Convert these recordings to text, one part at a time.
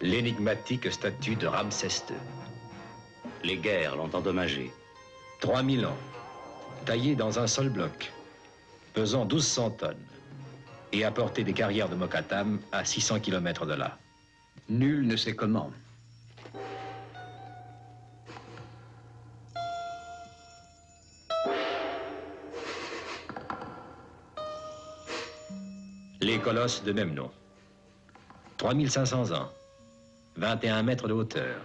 l'énigmatique statue de Ramsès II. Les guerres l'ont endommagé. 3000 ans, taillée dans un seul bloc, pesant 1200 tonnes, et apportée des carrières de Mokattam à 600 km de là. Nul ne sait comment. Les colosses de même nom. 3500 ans, 21 mètres de hauteur,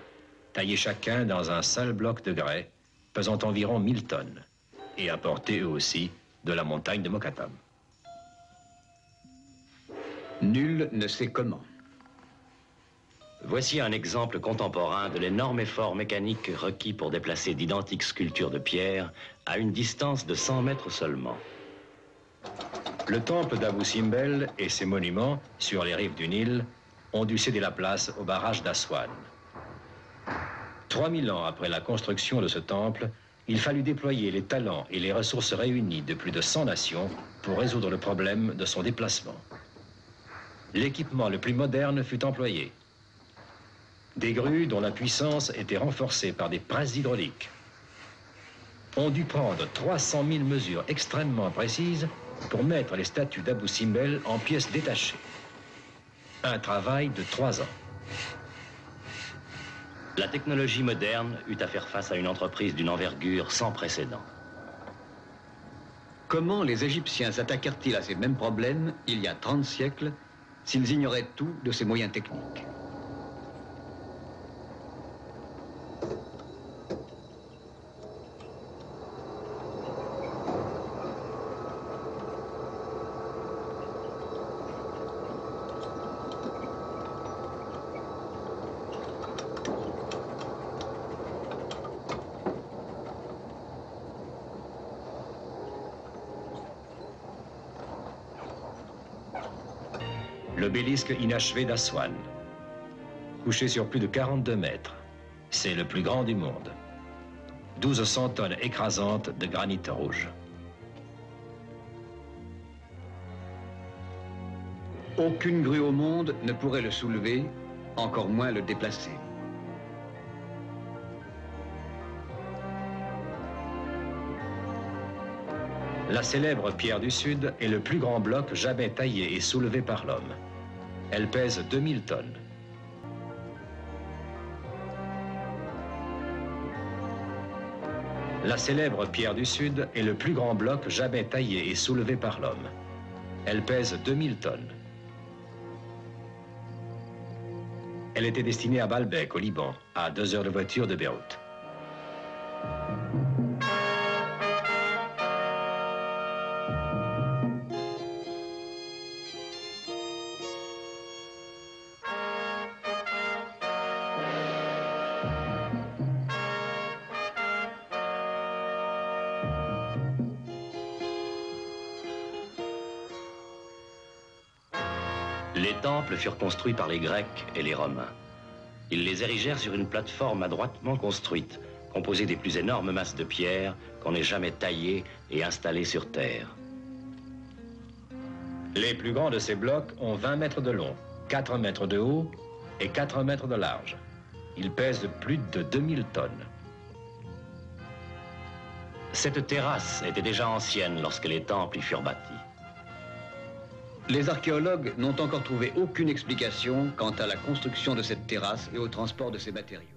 taillés chacun dans un seul bloc de grès, pesant environ 1000 tonnes, et apportés eux aussi de la montagne de Mokattam. Nul ne sait comment. Voici un exemple contemporain de l'énorme effort mécanique requis pour déplacer d'identiques sculptures de pierre à une distance de 100 mètres seulement. Le temple d'Abou Simbel et ses monuments, sur les rives du Nil, ont dû céder la place au barrage d'Aswan. 3000 ans après la construction de ce temple, il fallut déployer les talents et les ressources réunies de plus de 100 nations pour résoudre le problème de son déplacement. L'équipement le plus moderne fut employé. Des grues dont la puissance était renforcée par des presses hydrauliques. On dut prendre 300 000 mesures extrêmement précises pour mettre les statues d'Abou Simbel en pièces détachées. Un travail de 3 ans. La technologie moderne eut à faire face à une entreprise d'une envergure sans précédent. Comment les Égyptiens s'attaquèrent-ils à ces mêmes problèmes il y a 30 siècles s'ils ignoraient tout de ces moyens techniques? L'obélisque inachevé d'Aswan, couché sur plus de 42 mètres. C'est le plus grand du monde. 1200 tonnes écrasantes de granit rouge. Aucune grue au monde ne pourrait le soulever, encore moins le déplacer. La célèbre pierre du Sud est le plus grand bloc jamais taillé et soulevé par l'homme. Elle pèse 2000 tonnes. La célèbre pierre du Sud est le plus grand bloc jamais taillé et soulevé par l'homme. Elle pèse 2000 tonnes. Elle était destinée à Baalbek, au Liban, à 2 heures de voiture de Beyrouth. Les temples furent construits par les Grecs et les Romains. Ils les érigèrent sur une plateforme adroitement construite, composée des plus énormes masses de pierre qu'on ait jamais taillées et installées sur terre. Les plus grands de ces blocs ont 20 mètres de long, 4 mètres de haut et 4 mètres de large. Ils pèsent plus de 2000 tonnes. Cette terrasse était déjà ancienne lorsque les temples y furent bâtis. Les archéologues n'ont encore trouvé aucune explication quant à la construction de cette terrasse et au transport de ces matériaux.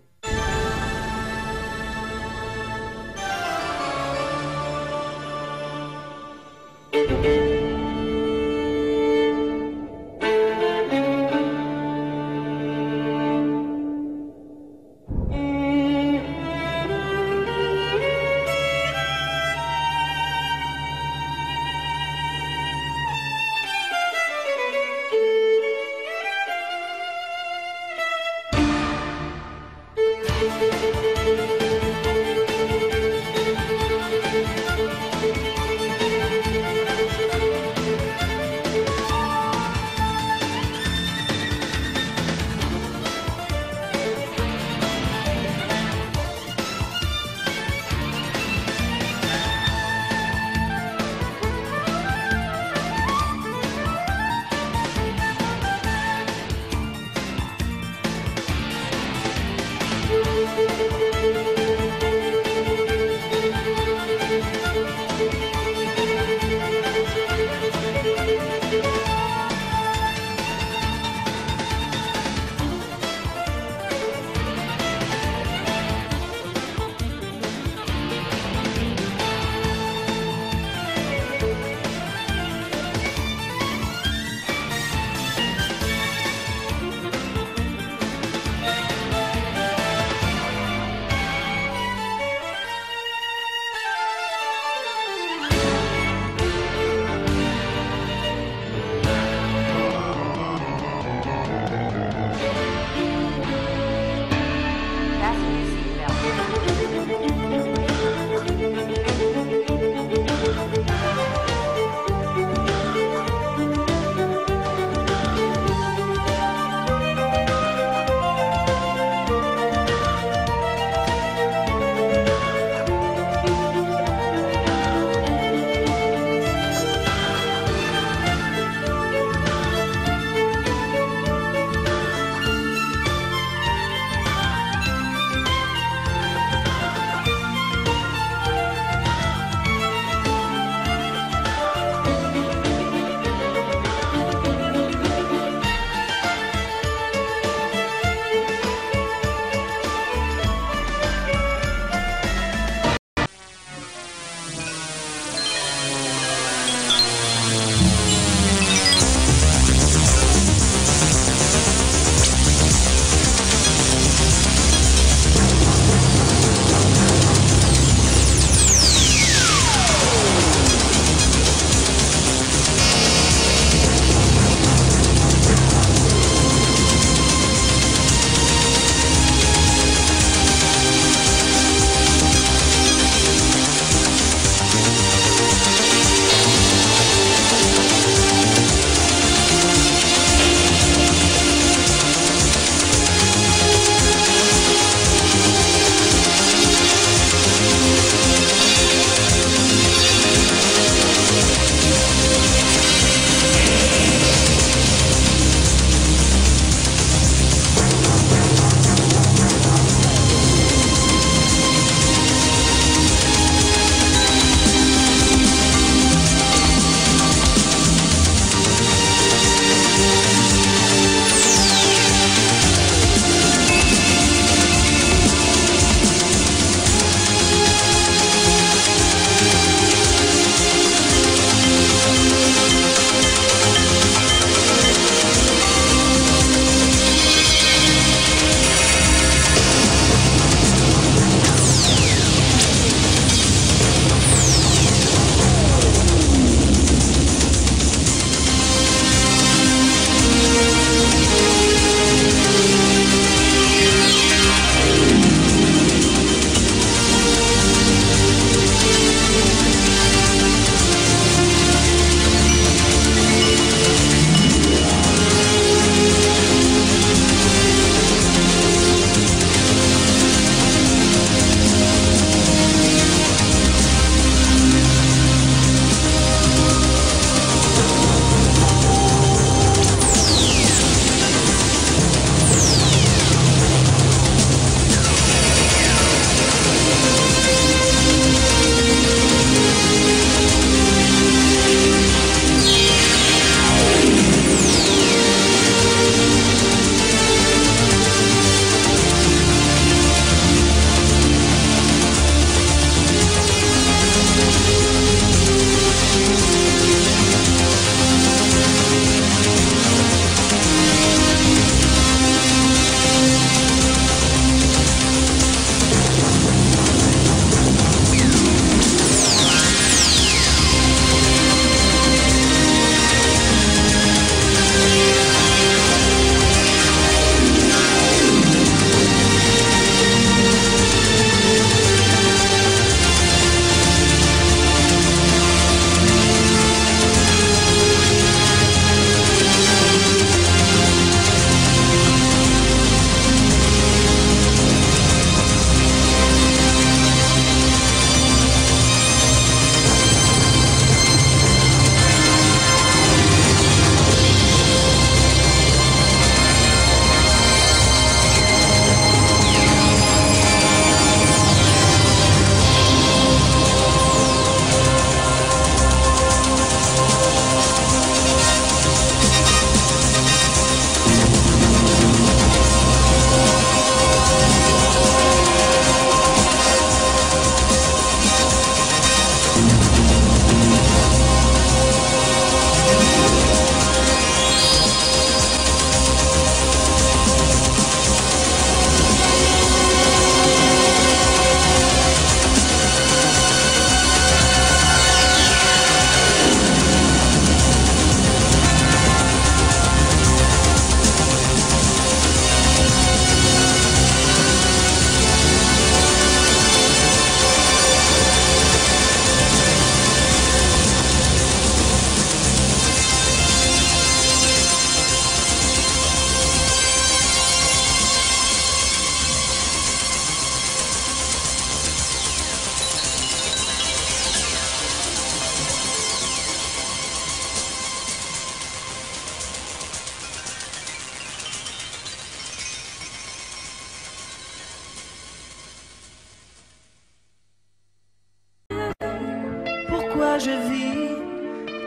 Pourquoi je vis,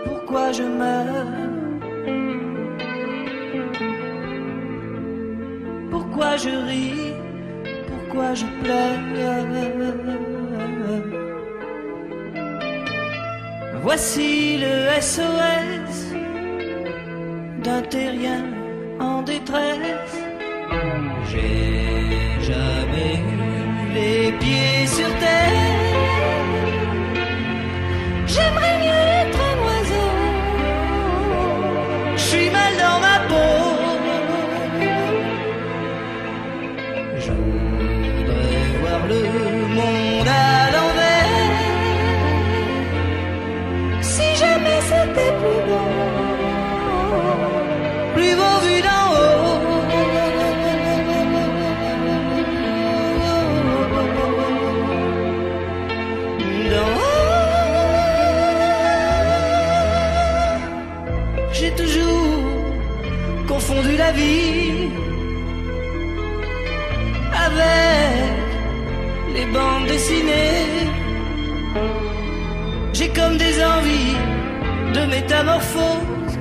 pourquoi je meurs, pourquoi je ris, pourquoi je pleure. Voici le SOS d'un terrien en détresse. J'ai jamais eu les pieds sur terre. J'aimerais mieux être un oiseau. Je suis mal dans ma peau. Je voudrais voir le monde à l'envers. Si jamais c'était plus beau vu d'en haut. J'ai toujours confondu la vie avec les bandes dessinées. J'ai comme des envies de métamorphose.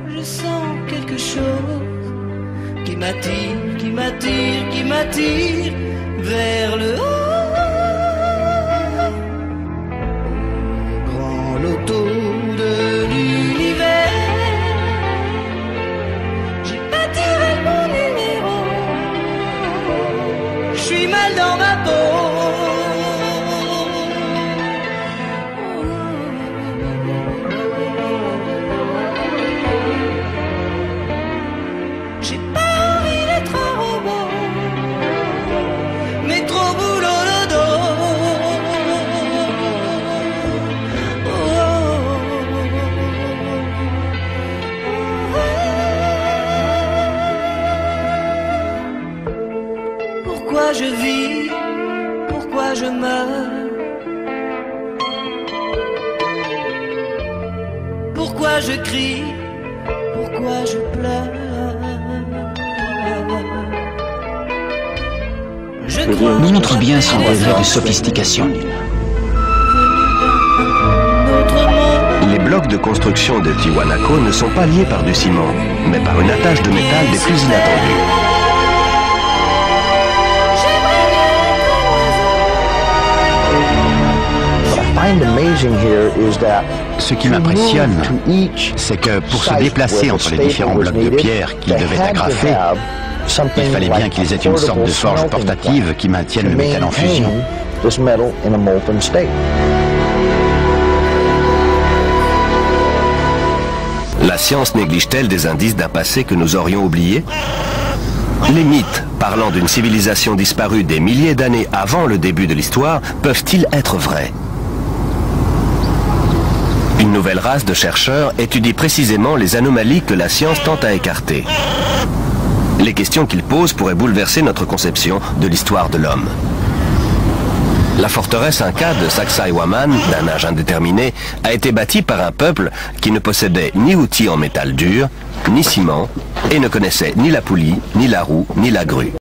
Je sens quelque chose qui m'attire, qui m'attire, qui m'attire vers le haut. Au grand loto de l'univers, j'ai pas tiré mon numéro. Je suis mal dans ma peau. Pourquoi je vis, pourquoi je meurs, pourquoi je crie, pourquoi je pleure. Montre bien son degré de sophistication. Les blocs de construction de Tiwanaku ne sont pas liés par du ciment, mais par une attache de métal des plus inattendues. Ce qui m'impressionne, c'est que pour se déplacer entre les différents blocs de pierre qu'ils devaient agrafer, il fallait bien qu'ils aient une sorte de forge portative qui maintienne le métal en fusion. La science néglige-t-elle des indices d'un passé que nous aurions oublié? Les mythes parlant d'une civilisation disparue des milliers d'années avant le début de l'histoire peuvent-ils être vrais? Une nouvelle race de chercheurs étudie précisément les anomalies que la science tente à écarter. Les questions qu'ils posent pourraient bouleverser notre conception de l'histoire de l'homme. La forteresse Inca de Sacsayhuaman, d'un âge indéterminé, a été bâtie par un peuple qui ne possédait ni outils en métal dur, ni ciment, et ne connaissait ni la poulie, ni la roue, ni la grue.